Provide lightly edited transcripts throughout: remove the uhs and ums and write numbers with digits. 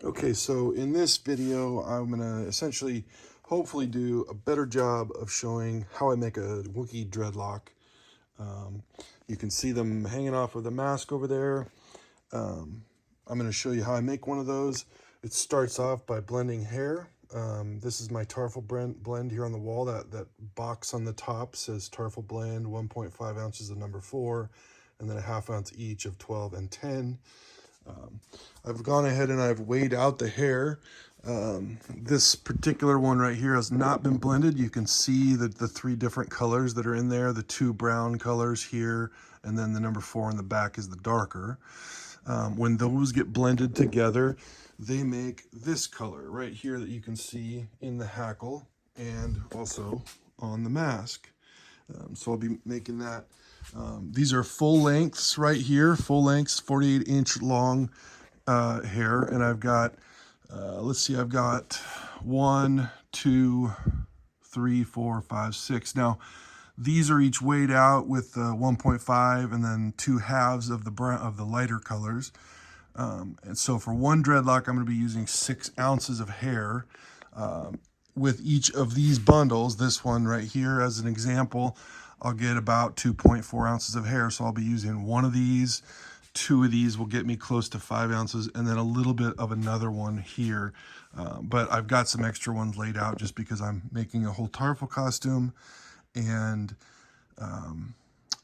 Okay, so in this video, I'm gonna essentially, hopefully do a better job of showing how I make a Wookiee dreadlock. Um, you can see them hanging off of the mask over there. I'm gonna show you how I make one of those. It starts off by blending hair. This is my Tarful blend here on the wall. That box on the top says Tarful blend, 1.5 ounces of number 4, and then a ½ ounce each of 12 and 10. I've gone ahead and I've weighed out the hair. This particular one right here has not been blended. You can see that the 3 different colors that are in there, the 2 brown colors here, and then the number 4 in the back is the darker. When those get blended together, they make this color right here that you can see in the hackle and also on the mask. So I'll be making that. These are full lengths right here, full lengths, 48-inch long hair. And I've got, let's see, I've got 1, 2, 3, 4, 5, 6. Now, these are each weighed out with 1.5 and then 2 halves of the brown, of the lighter colors. And so for one dreadlock, I'm going to be using 6 ounces of hair. With each of these bundles, this one right here as an example, I'll get about 2.4 ounces of hair. So I'll be using one of these. 2 of these will get me close to 5 ounces, and then a little bit of another one here. But I've got some extra ones laid out just because I'm making a whole Tarful costume, and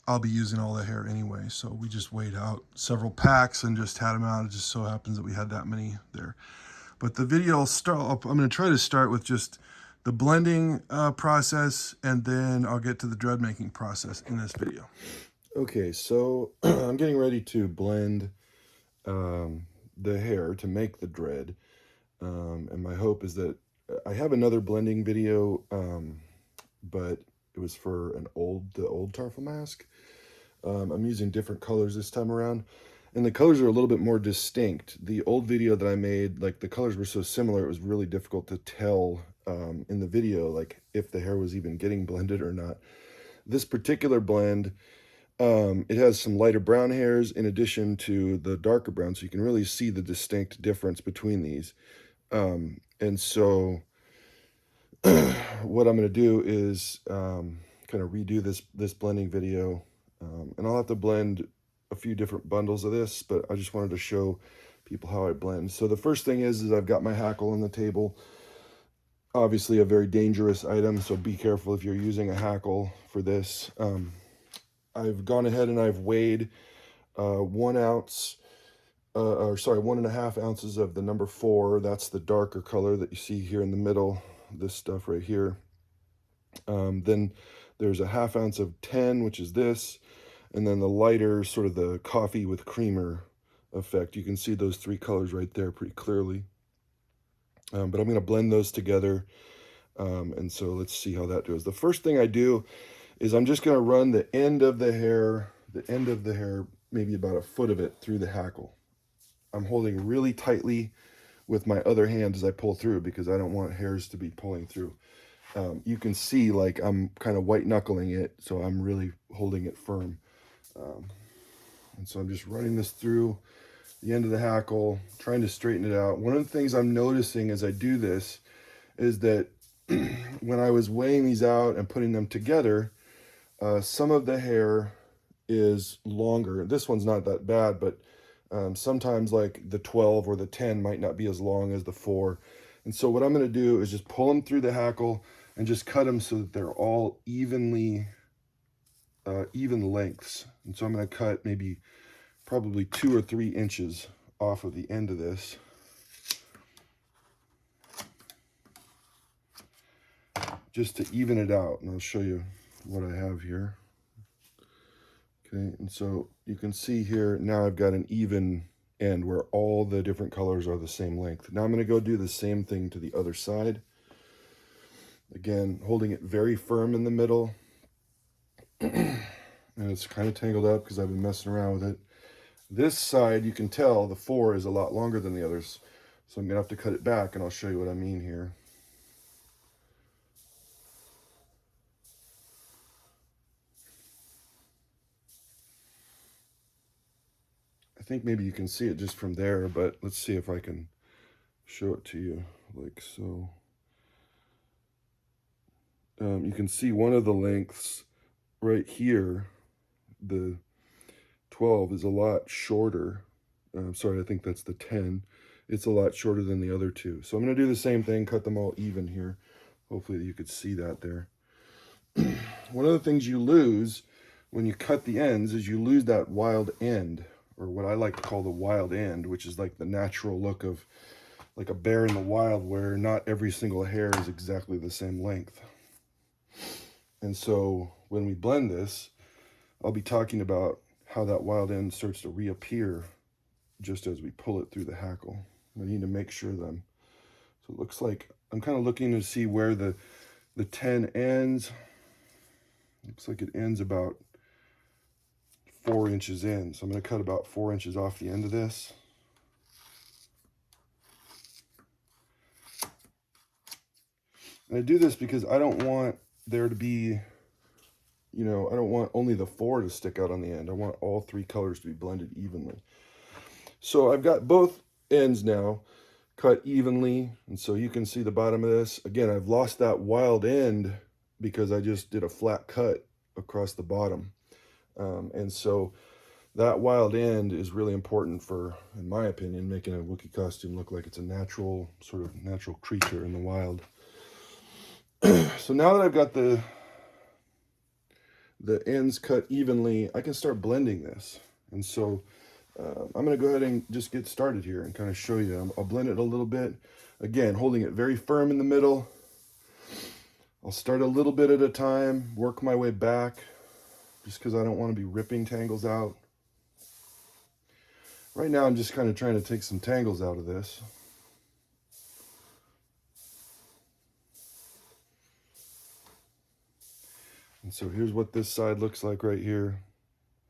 I'll be using all the hair anyway. So we just weighed out several packs and just had them out. It just so happens that we had that many there. But the video I'm going to try to start with just the blending process, and then I'll get to the dread making process in this video. Okay, so I'm getting ready to blend the hair to make the dread. And my hope is that I have another blending video, but it was for the old Tarful mask. I'm using different colors this time around, and the colors are a little bit more distinct. The old video that I made, like, the colors were so similar, it was really difficult to tell in the video, like, if the hair was even getting blended or not. This particular blend, it has some lighter brown hairs in addition to the darker brown, so you can really see the distinct difference between these. And so what I'm going to do is kind of redo this blending video, and I'll have to blend a few different bundles of this, but I just wanted to show people how I blend. So the first thing is I've got my hackle on the table. Obviously a very dangerous item, so be careful if you're using a hackle for this. I've gone ahead and I've weighed 1 ounce, or sorry, 1.5 ounces of the number 4. That's the darker color that you see here in the middle, this stuff right here. Then there's a ½ ounce of 10, which is this, and then the lighter, sort of the coffee with creamer effect. You can see those 3 colors right there pretty clearly. But I'm going to blend those together, and so let's see how that goes. The first thing I do is I'm just going to run the end of the hair, maybe about a foot of it, through the hackle. I'm holding really tightly with my other hand as I pull through because I don't want hairs to be pulling through. You can see, like, I'm kind of white knuckling it, so I'm really holding it firm. And so I'm just running this through the end of the hackle, trying to straighten it out. One of the things I'm noticing as I do this is that when I was weighing these out and putting them together, some of the hair is longer. This one's not that bad, but sometimes, like, the 12 or the 10 might not be as long as the 4. And so what I'm going to do is just pull them through the hackle and just cut them so that they're all even lengths. And so I'm going to cut probably 2 or 3 inches off of the end of this. Just to even it out, and I'll show you what I have here. Okay, and so you can see here, now I've got an even end where all the different colors are the same length. Now I'm going to go do the same thing to the other side. Again, holding it very firm in the middle. And it's kind of tangled up because I've been messing around with it. This side, you can tell the 4 is a lot longer than the others. So I'm going to have to cut it back, and I'll show you what I mean here. I think maybe you can see it just from there, but let's see if I can show it to you like so. You can see one of the lengths right here, the 12 is a lot shorter. Sorry, I think that's the 10. It's a lot shorter than the other two. So I'm going to do the same thing, cut them all even here. Hopefully you could see that there. One of the things you lose when you cut the ends is you lose that wild end, or what I like to call the wild end, which is like the natural look of like a bear in the wild, where not every single hair is exactly the same length. And so when we blend this, I'll be talking about how that wild end starts to reappear just as we pull it through the hackle. I need to make sure then. So it looks like I'm kind of looking to see where the 10 ends. Looks like it ends about 4 inches in. So I'm going to cut about 4 inches off the end of this. And I do this because I don't want there to be, you know, I don't want only the 4 to stick out on the end. I want all 3 colors to be blended evenly. So I've got both ends now cut evenly, and so you can see the bottom of this. Again, I've lost that wild end because I just did a flat cut across the bottom. And so that wild end is really important for, in my opinion, making a Wookiee costume look like it's a natural, sort of natural creature in the wild. So now that I've got the ends cut evenly, I can start blending this. And so I'm going to go ahead and just get started here and kind of show you. I'll blend it a little bit. Again, holding it very firm in the middle. I'll start a little bit at a time, work my way back, just because I don't want to be ripping tangles out. Right now, I'm just kind of trying to take some tangles out of this. And so here's what this side looks like right here.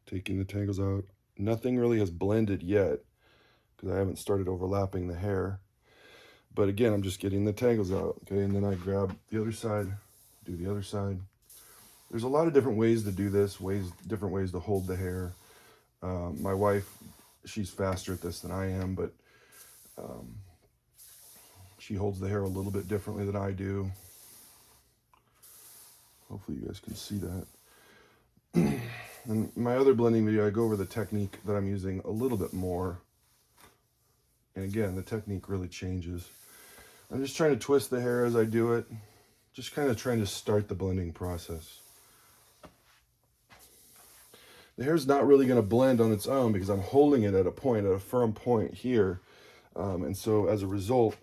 Taking the tangles out. Nothing really has blended yet because I haven't started overlapping the hair. But again, I'm just getting the tangles out, okay? And then I grab the other side, do the other side. There's a lot of different ways to do this, different ways to hold the hair. My wife, she's faster at this than I am, but she holds the hair a little bit differently than I do. Hopefully you guys can see that. In my other blending video, I go over the technique that I'm using a little bit more. And again, the technique really changes. I'm just trying to twist the hair as I do it. Just kind of trying to start the blending process. The hair's not really going to blend on its own because I'm holding it at a firm point here. And so as a result,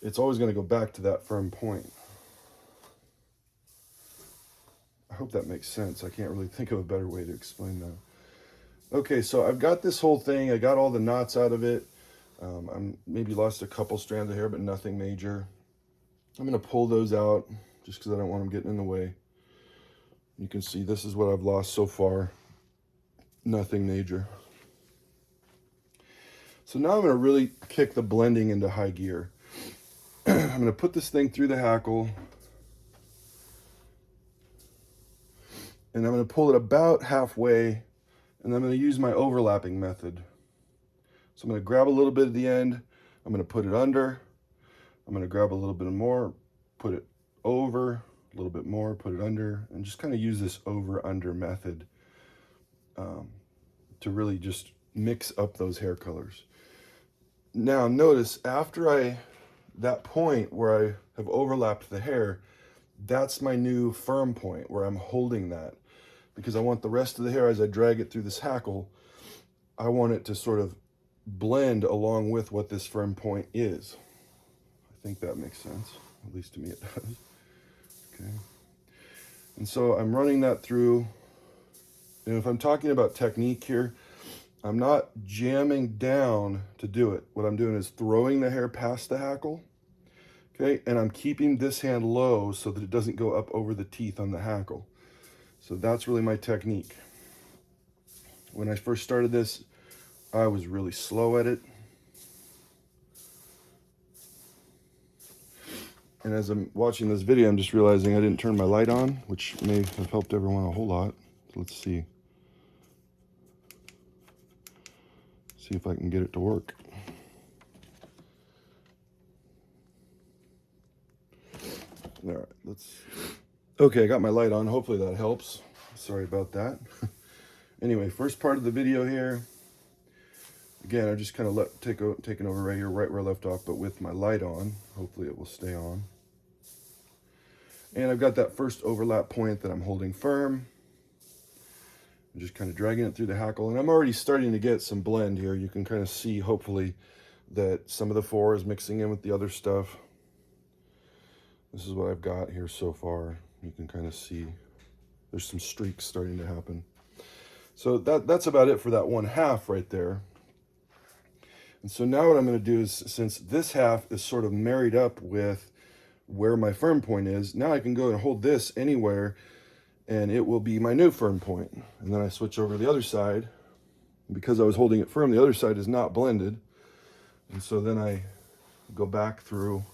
it's always going to go back to that firm point. I hope that makes sense. I can't really think of a better way to explain that. Okay, so I've got this whole thing. I got all the knots out of it. I'm maybe lost a couple strands of hair, but nothing major. I'm going to pull those out just because I don't want them getting in the way. You can see this is what I've lost so far. Nothing major. So now I'm going to really kick the blending into high gear. I'm going to put this thing through the hackle. And I'm going to pull it about halfway. And I'm going to use my overlapping method. So I'm going to grab a little bit at the end. I'm going to put it under. I'm going to grab a little bit more, put it over, a little bit more, put it under, and just kind of use this over-under method to really just mix up those hair colors. Now notice after that point where I have overlapped the hair, that's my new firm point where I'm holding that, because I want the rest of the hair, as I drag it through this hackle, I want it to sort of blend along with what this firm point is. I think that makes sense, at least to me it does. Okay. And so I'm running that through. And if I'm talking about technique here, I'm not jamming down to do it. What I'm doing is throwing the hair past the hackle, okay? And I'm keeping this hand low so that it doesn't go up over the teeth on the hackle. So that's really my technique. When I first started this, I was really slow at it. And as I'm watching this video, I'm just realizing I didn't turn my light on, which may have helped everyone a whole lot. So let's see. See if I can get it to work. All right, okay, I got my light on. Hopefully that helps. Sorry about that. Anyway, first part of the video here. Again, I just kind of taking over right here, right where I left off, but with my light on. Hopefully it will stay on. And I've got that first overlap point that I'm holding firm. I'm just kind of dragging it through the hackle, and I'm already starting to get some blend here. You can kind of see, hopefully, that some of the 4 is mixing in with the other stuff. This is what I've got here so far. You can kind of see there's some streaks starting to happen. So that's about it for that 1/2 right there. And so now what I'm going to do is, since this half is sort of married up with where my firm point is, now I can go and hold this anywhere and it will be my new firm point. And then I switch over to the other side. Because I was holding it firm, the other side is not blended. And so then I go back through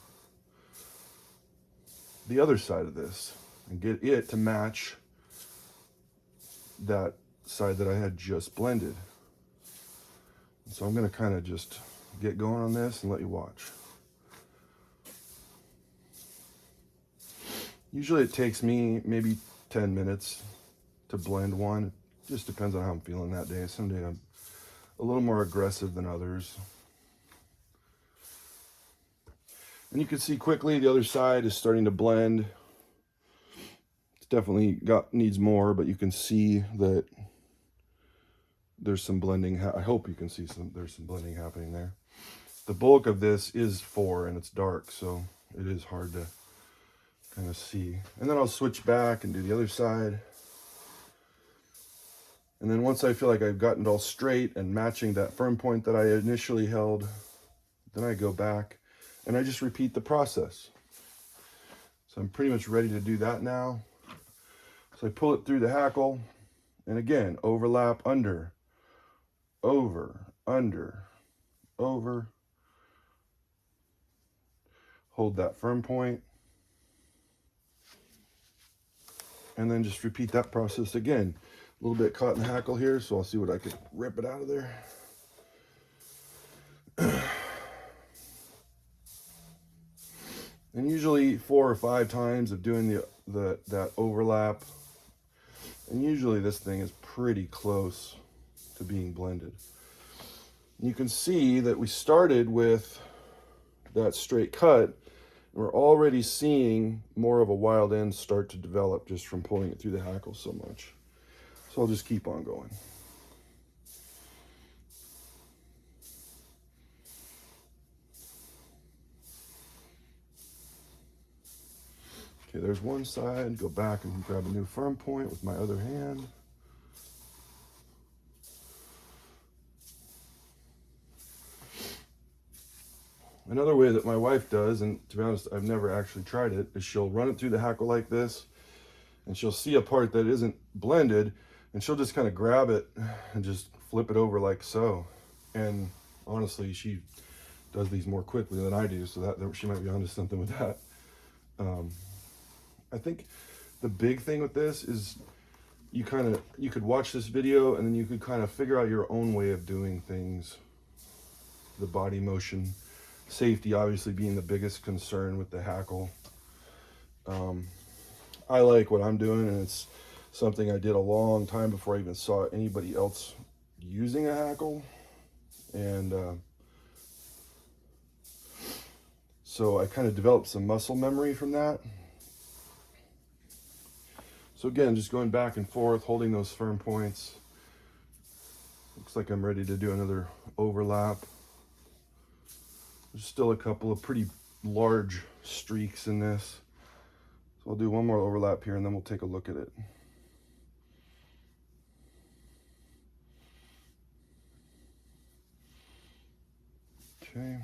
the other side of this and get it to match that side that I had just blended. So I'm going to kind of just get going on this and let you watch. Usually it takes me maybe 10 minutes to blend one. It just depends on how I'm feeling that day. Some days I'm a little more aggressive than others. And you can see quickly the other side is starting to blend. It's definitely needs more, but you can see that there's some blending. I hope you can see there's some blending happening there. The bulk of this is 4 and it's dark, so it is hard to kind of see. And then I'll switch back and do the other side. And then once I feel like I've gotten it all straight and matching that firm point that I initially held, then I go back and I just repeat the process. So I'm pretty much ready to do that now. So I pull it through the hackle, and again, overlap, under, over, under, over. Hold that firm point. And then just repeat that process again. A little bit caught in the hackle here, so I'll see what I can rip it out of there. And usually 4 or 5 times of doing that overlap. And usually this thing is pretty close to being blended. And you can see that we started with that straight cut. And we're already seeing more of a wild end start to develop just from pulling it through the hackle so much. So I'll just keep on going. Okay, there's one side. Go back and grab a new firm point with my other hand. Another way that my wife does, and to be honest, I've never actually tried it, is she'll run it through the hackle like this, and she'll see a part that isn't blended, and she'll just kind of grab it and just flip it over like so. And honestly, she does these more quickly than I do, so that she might be onto something with that. I think the big thing with this is you could watch this video and then you could kind of figure out your own way of doing things. The body motion, safety obviously being the biggest concern with the hackle. I like what I'm doing, and it's something I did a long time before I even saw anybody else using a hackle. And so I kind of developed some muscle memory from that. So again, just going back and forth, holding those firm points. Looks like I'm ready to do another overlap. There's still a couple of pretty large streaks in this. So I'll do one more overlap here and then we'll take a look at it. Okay.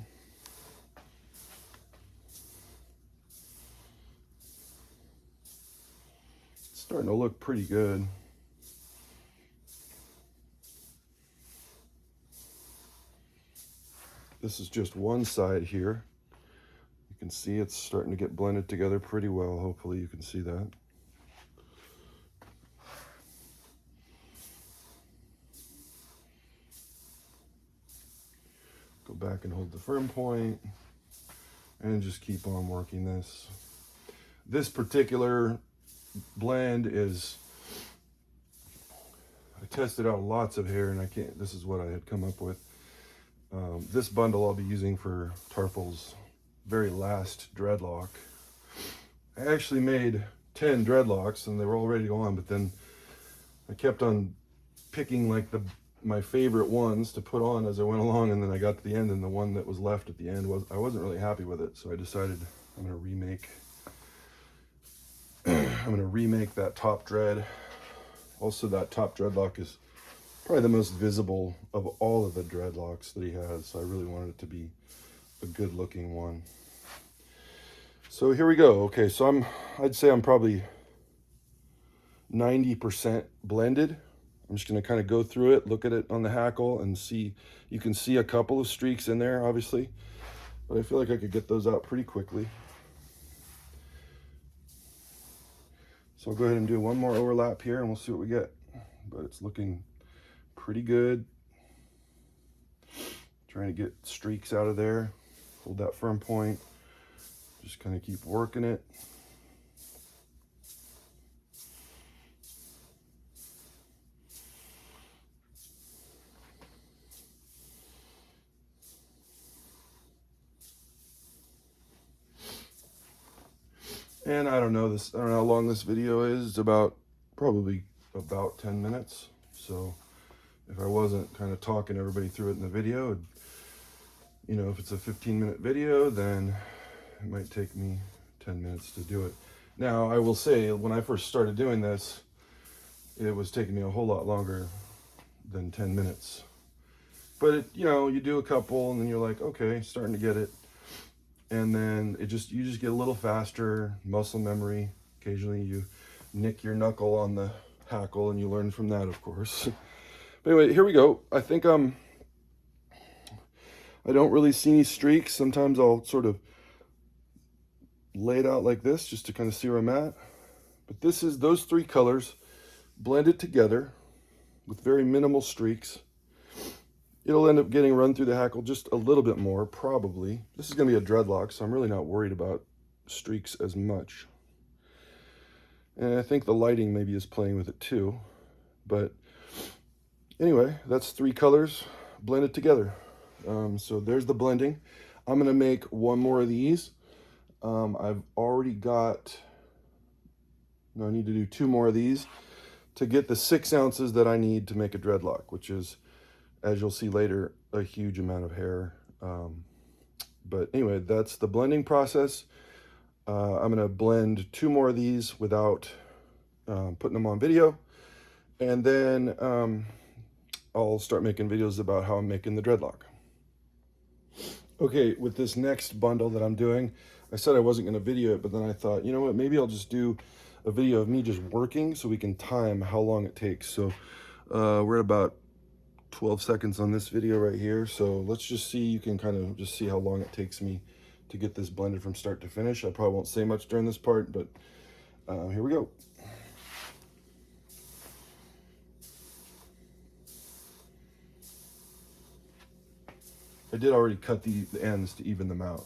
It's starting to look pretty good. This is just one side here. You can see it's starting to get blended together pretty well. Hopefully you can see that. Go back and hold the firm point and just keep on working this. this particular blend is, I tested out lots of hair, and this is what I had come up with. This bundle I'll be using for Tarful's very last dreadlock. I actually made 10 dreadlocks and they were all ready to go on, but then I kept on picking like my favorite ones to put on as I went along, and then I got to the end, and the one that was left at the end I wasn't really happy with it, so I decided I'm gonna remake that top dread. Also, that top dreadlock is probably the most visible of all of the dreadlocks that he has, so I really wanted it to be a good looking one. So here we go. Okay, so I'd say I'm probably 90% blended. I'm just going to kind of go through it, look at it on the hackle, and see. You can see a couple of streaks in there, obviously, but I feel like I could get those out pretty quickly. So I'll go ahead and do one more overlap here, and we'll see what we get. But it's looking pretty good. Trying to get streaks out of there. Hold that firm point. Just kind of keep working it. And I don't know how long this video is. It's probably about 10 minutes. So if I wasn't kind of talking everybody through it in the video, you know, if it's a 15-minute video, then it might take me 10 minutes to do it. Now, I will say, when I first started doing this, it was taking me a whole lot longer than 10 minutes. But, you know, you do a couple, and then you're like, okay, starting to get it. And then you just get a little faster, muscle memory. Occasionally you nick your knuckle on the hackle, and you learn from that, of course. But anyway, here we go. I think I don't really see any streaks. Sometimes I'll sort of lay it out like this just to kind of see where I'm at. But this is those three colors blended together with very minimal streaks. It'll end up getting run through the hackle just a little bit more, probably. This is going to be a dreadlock, so I'm really not worried about streaks as much. And I think the lighting maybe is playing with it too. But anyway, that's three colors blended together. So there's the blending. I'm going to make one more of these. I've already got... No, I need to do two more of these to get the 6 ounces that I need to make a dreadlock, which is, as you'll see later, a huge amount of hair. But anyway, that's the blending process. I'm gonna blend 2 more of these without putting them on video. And then I'll start making videos about how I'm making the dreadlock. Okay, with this next bundle that I'm doing, I said I wasn't gonna video it, but then I thought, you know what, maybe I'll just do a video of me just working so we can time how long it takes. So we're at about 12 seconds on this video right here. So let's just see, you can kind of just see how long it takes me to get this blended from start to finish. I probably won't say much during this part, but here we go. I did already cut the ends to even them out.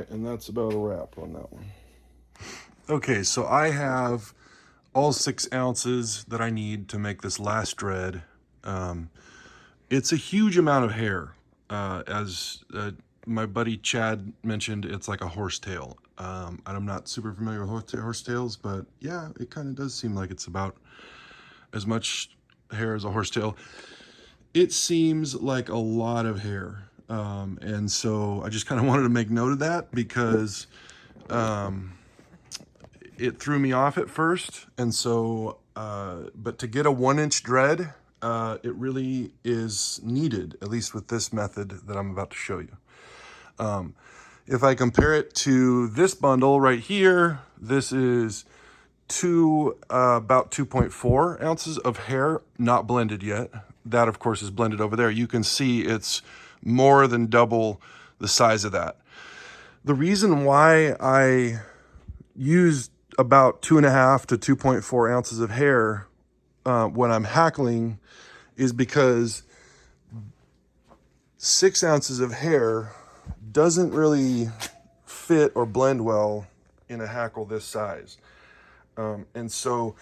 right, and that's about a wrap on that one. Okay, so I have all 6 ounces that I need to make this last dread. It's a huge amount of hair. As my buddy Chad mentioned, it's like a horsetail. And I'm not super familiar with horsetails, but yeah, it kind of does seem like it's about as much hair as a horsetail. It seems like a lot of hair. And so I just kind of wanted to make note of that because it threw me off at first. And so, but to get a 1-inch dread, it really is needed, at least with this method that I'm about to show you. If I compare it to this bundle right here, this is about 2.4 ounces of hair, not blended yet. That, of course, is blended over there. You can see it's more than double the size of that. The reason why I use about 2.5 to 2.4 ounces of hair when I'm hackling is because 6 ounces of hair doesn't really fit or blend well in a hackle this size. And so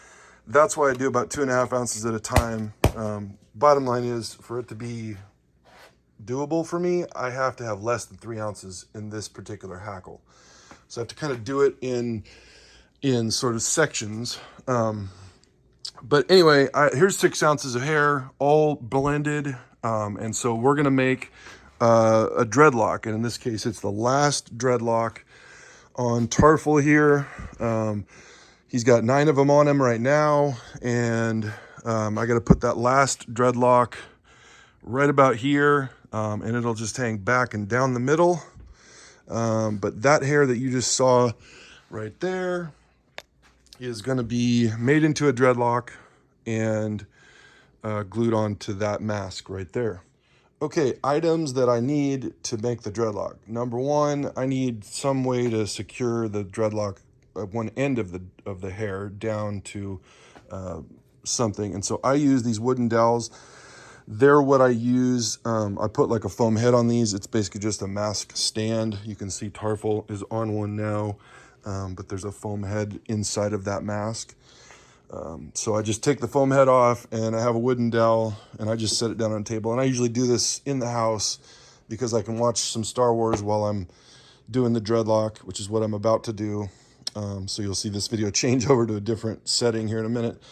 that's why I do about 2.5 ounces at a time. Bottom line is, for it to be doable for me, I have to have less than 3 ounces in this particular hackle. So I have to kind of do it in sort of sections. But anyway, here's 6 ounces of hair, all blended. And so we're going to make a dreadlock. And in this case, it's the last dreadlock on Tarful here. He's got 9 of them on him right now. And I got to put that last dreadlock right about here. And it'll just hang back and down the middle. But that hair that you just saw right there is going to be made into a dreadlock and glued onto that mask right there. Okay, items that I need to make the dreadlock. Number 1, I need some way to secure the dreadlock at one end of the hair down to something. And so I use these wooden dowels. They're what I use. I put like a foam head on these. It's basically just a mask stand. You can see Tarful is on one now, but there's a foam head inside of that mask. So I just take the foam head off and I have a wooden dowel and I just set it down on a table. And I usually do this in the house because I can watch some Star Wars while I'm doing the dreadlock, which is what I'm about to do. So you'll see this video change over to a different setting here in a minute.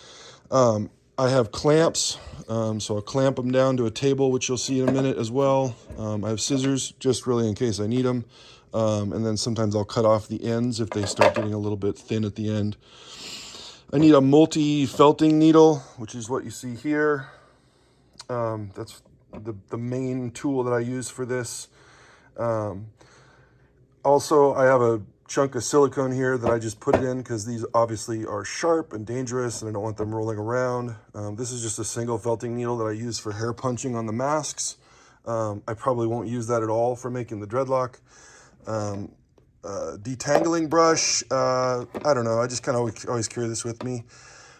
I have clamps, so I'll clamp them down to a table, which you'll see in a minute as well. I have scissors, just really in case I need them. And then sometimes I'll cut off the ends if they start getting a little bit thin at the end. I need a multi-felting needle, which is what you see here. That's the main tool that I use for this. Also, I have a chunk of silicone here that I just put it in because these obviously are sharp and dangerous and I don't want them rolling around. This is just a single felting needle that I use for hair punching on the masks. I probably won't use that at all for making the dreadlock. Detangling brush, I don't know, I just kind of always carry this with me.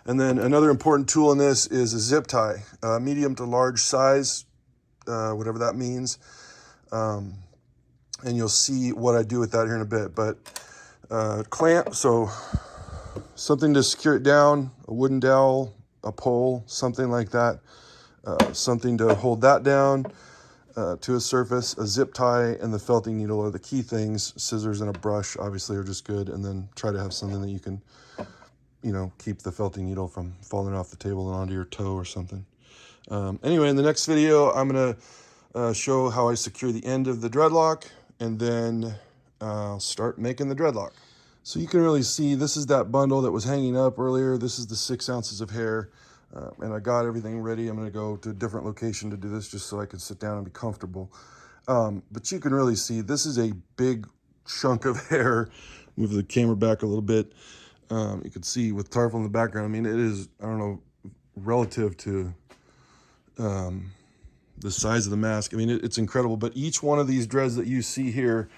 And then another important tool in this is a zip tie, medium to large size, whatever that means. And you'll see what I do with that here in a bit. But clamp, so something to secure it down, a wooden dowel, a pole, something like that. Something to hold that down to a surface, a zip tie, and the felting needle are the key things. Scissors and a brush obviously are just good. And then try to have something that you can, keep the felting needle from falling off the table and onto your toe or something. Anyway, in the next video, I'm going to show how I secure the end of the dreadlock, and then I'll start making the dreadlock. So you can really see this is that bundle that was hanging up earlier. This is the 6 ounces of hair, and I got everything ready. I'm going to go to a different location to do this just so I can sit down and be comfortable. But you can really see this is a big chunk of hair. Move the camera back a little bit. You can see with Tarful in the background. I mean, it is, I don't know, relative to the size of the mask. I mean, it's incredible. But each one of these dreads that you see here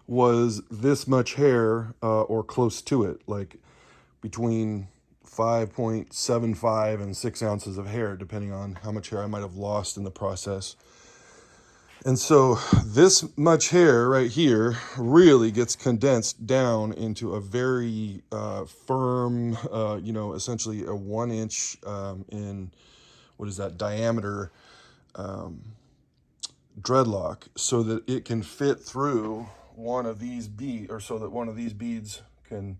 was this much hair or close to it, like between 5.75 and 6 ounces of hair, depending on how much hair I might have lost in the process. And so this much hair right here really gets condensed down into a very firm, you know, essentially a 1 inch in, what is that, diameter dreadlock, so that it can fit through one of these beads, or so that one of these beads can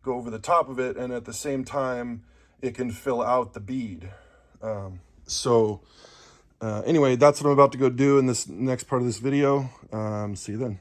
go over the top of it, and at the same time it can fill out the bead. Anyway, that's what I'm about to go do in this next part of this video. See you then.